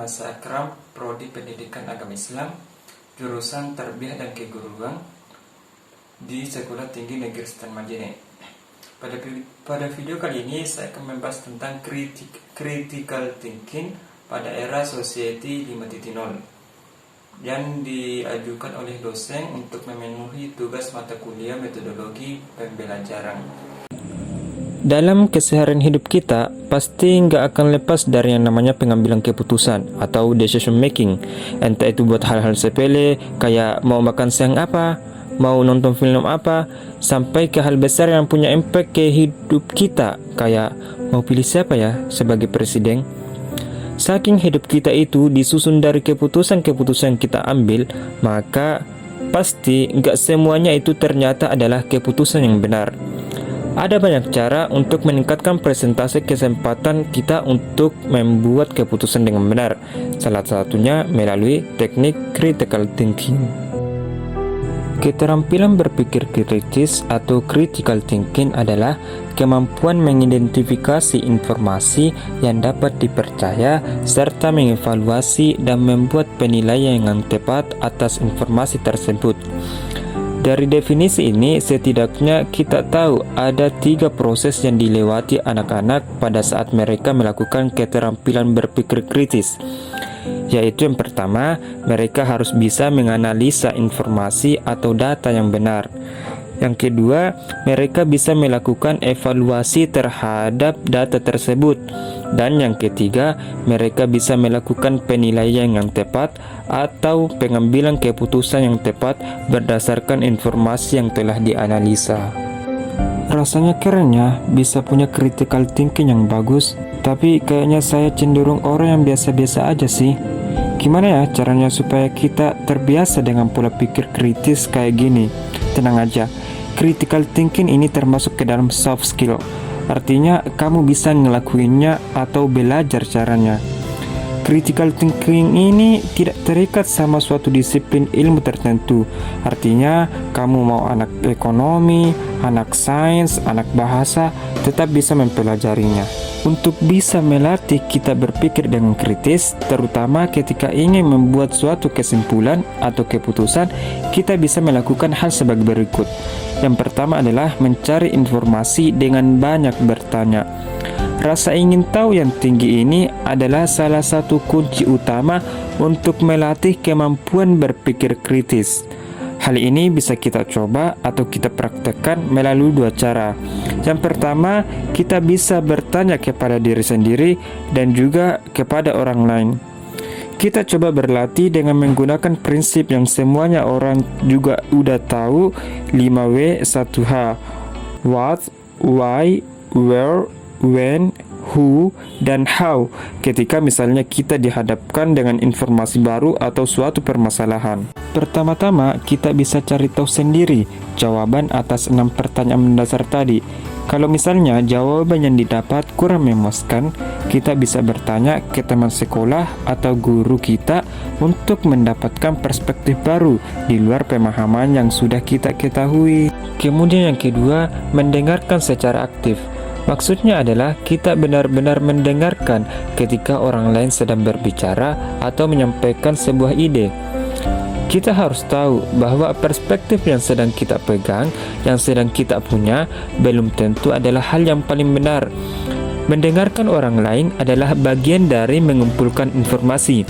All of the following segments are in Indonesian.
nama saya Akram, Prodi Pendidikan Agama Islam, jurusan Tarbiyah dan Keguruan di Sekolah Tinggi Negeri Sultan Majene. Pada video kali ini saya akan membahas tentang critical thinking pada era Society 5.0 yang diajukan oleh dosen untuk memenuhi tugas mata kuliah metodologi pembelajaran. Dalam keseharian hidup kita, pasti nggak akan lepas dari yang namanya pengambilan keputusan atau decision making. Entah itu buat hal-hal sepele, kayak mau makan siang apa, mau nonton film apa, sampai ke hal besar yang punya impact ke hidup kita, kayak mau pilih siapa ya sebagai presiden. Saking hidup kita itu disusun dari keputusan-keputusan yang kita ambil, maka pasti nggak semuanya itu ternyata adalah keputusan yang benar. Ada banyak cara untuk meningkatkan presentase kesempatan kita untuk membuat keputusan dengan benar. Salah satunya melalui teknik critical thinking. Keterampilan berpikir kritis atau critical thinking adalah kemampuan mengidentifikasi informasi yang dapat dipercaya serta mengevaluasi dan membuat penilaian yang tepat atas informasi tersebut. Dari definisi ini, setidaknya kita tahu ada 3 proses yang dilewati anak-anak pada saat mereka melakukan keterampilan berpikir kritis. Yaitu yang pertama, mereka harus bisa menganalisa informasi atau data yang benar. Yang kedua, mereka bisa melakukan evaluasi terhadap data tersebut. Dan yang ketiga, mereka bisa melakukan penilaian yang tepat atau pengambilan keputusan yang tepat berdasarkan informasi yang telah dianalisa. Rasanya keren ya, bisa punya critical thinking yang bagus. Tapi kayaknya saya cenderung orang yang biasa-biasa aja sih. Gimana ya caranya supaya kita terbiasa dengan pola pikir kritis kayak gini? Tenang aja, critical thinking ini termasuk ke dalam soft skill. Artinya kamu bisa ngelakuinnya atau belajar caranya. Critical thinking ini tidak terikat sama suatu disiplin ilmu tertentu. Artinya kamu mau anak ekonomi, anak sains, anak bahasa, tetap bisa mempelajarinya. Untuk bisa melatih kita berpikir dengan kritis, terutama ketika ingin membuat suatu kesimpulan atau keputusan, kita bisa melakukan hal sebagai berikut. Yang pertama adalah mencari informasi dengan banyak bertanya. Rasa ingin tahu yang tinggi ini adalah salah satu kunci utama untuk melatih kemampuan berpikir kritis. Hal ini bisa kita coba atau kita praktekkan melalui 2 cara. Yang pertama, kita bisa bertanya kepada diri sendiri dan juga kepada orang lain. Kita coba berlatih dengan menggunakan prinsip yang semuanya orang juga udah tahu, 5W 1H. What, why, where, when, who, dan how ketika misalnya kita dihadapkan dengan informasi baru atau suatu permasalahan. Pertama-tama, kita bisa cari tahu sendiri jawaban atas 6 pertanyaan mendasar tadi. Kalau misalnya jawaban yang didapat kurang memuaskan, kita bisa bertanya ke teman sekolah atau guru kita untuk mendapatkan perspektif baru di luar pemahaman yang sudah kita ketahui. Kemudian yang kedua, mendengarkan secara aktif. Maksudnya adalah kita benar-benar mendengarkan ketika orang lain sedang berbicara atau menyampaikan sebuah ide. Kita harus tahu bahwa perspektif yang sedang kita pegang, yang sedang kita punya, belum tentu adalah hal yang paling benar. Mendengarkan orang lain adalah bagian dari mengumpulkan informasi.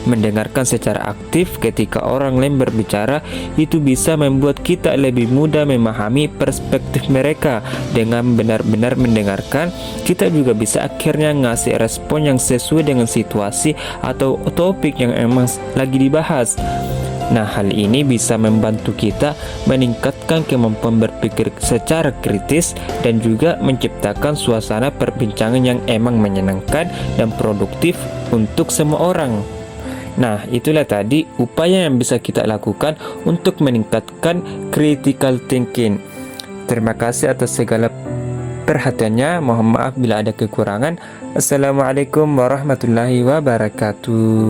Mendengarkan secara aktif ketika orang lain berbicara itu bisa membuat kita lebih mudah memahami perspektif mereka. Dengan benar-benar mendengarkan, kita juga bisa akhirnya ngasih respon yang sesuai dengan situasi atau topik yang emang lagi dibahas. Nah, hal ini bisa membantu kita meningkatkan kemampuan berpikir secara kritis dan juga menciptakan suasana perbincangan yang emang menyenangkan dan produktif untuk semua orang. Nah, itulah tadi upaya yang bisa kita lakukan untuk meningkatkan critical thinking. Terima kasih atas segala perhatiannya. Mohon maaf bila ada kekurangan. Assalamualaikum warahmatullahi wabarakatuh.